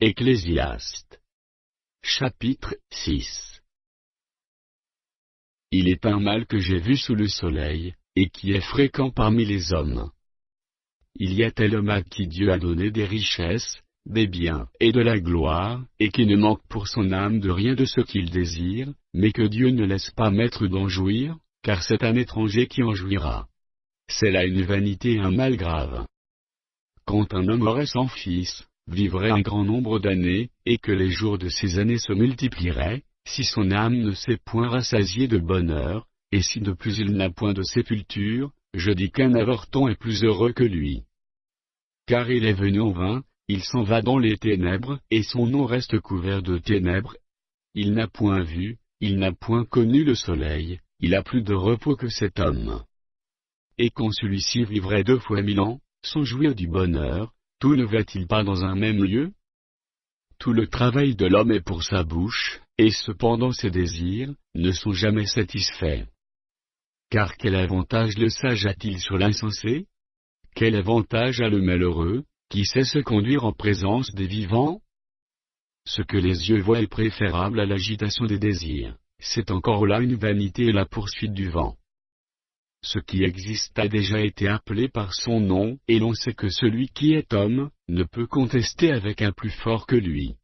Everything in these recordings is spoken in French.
Ecclésiaste. Chapitre 6. Il est un mal que j'ai vu sous le soleil, et qui est fréquent parmi les hommes. Il y a tel homme à qui Dieu a donné des richesses, des biens et de la gloire, et qui ne manque pour son âme de rien de ce qu'il désire, mais que Dieu ne laisse pas maître d'en jouir, car c'est un étranger qui en jouira. C'est là une vanité et un mal grave. Quand un homme aurait 100 fils, vivrait un grand nombre d'années, et que les jours de ses années se multiplieraient, si son âme ne s'est point rassasiée de bonheur, et si de plus il n'a point de sépulture, je dis qu'un avorton est plus heureux que lui. Car il est venu en vain, il s'en va dans les ténèbres, et son nom reste couvert de ténèbres. Il n'a point vu, il n'a point connu le soleil, il a plus de repos que cet homme. Et quand celui-ci vivrait 2 fois 1000 ans, sans jouir du bonheur, tout ne va-t-il pas dans un même lieu? Tout le travail de l'homme est pour sa bouche, et cependant ses désirs ne sont jamais satisfaits. Car quel avantage le sage a-t-il sur l'insensé? Quel avantage a le malheureux, qui sait se conduire en présence des vivants? Ce que les yeux voient est préférable à l'agitation des désirs, c'est encore là une vanité et la poursuite du vent. Ce qui existe a déjà été appelé par son nom, et l'on sait que celui qui est homme, ne peut contester avec un plus fort que lui.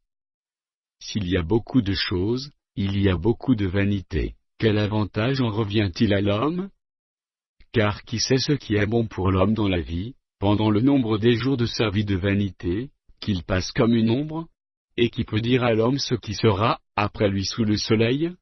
S'il y a beaucoup de choses, il y a beaucoup de vanité, quel avantage en revient-il à l'homme? Car qui sait ce qui est bon pour l'homme dans la vie, pendant le nombre des jours de sa vie de vanité, qu'il passe comme une ombre? Et qui peut dire à l'homme ce qui sera, après lui sous le soleil?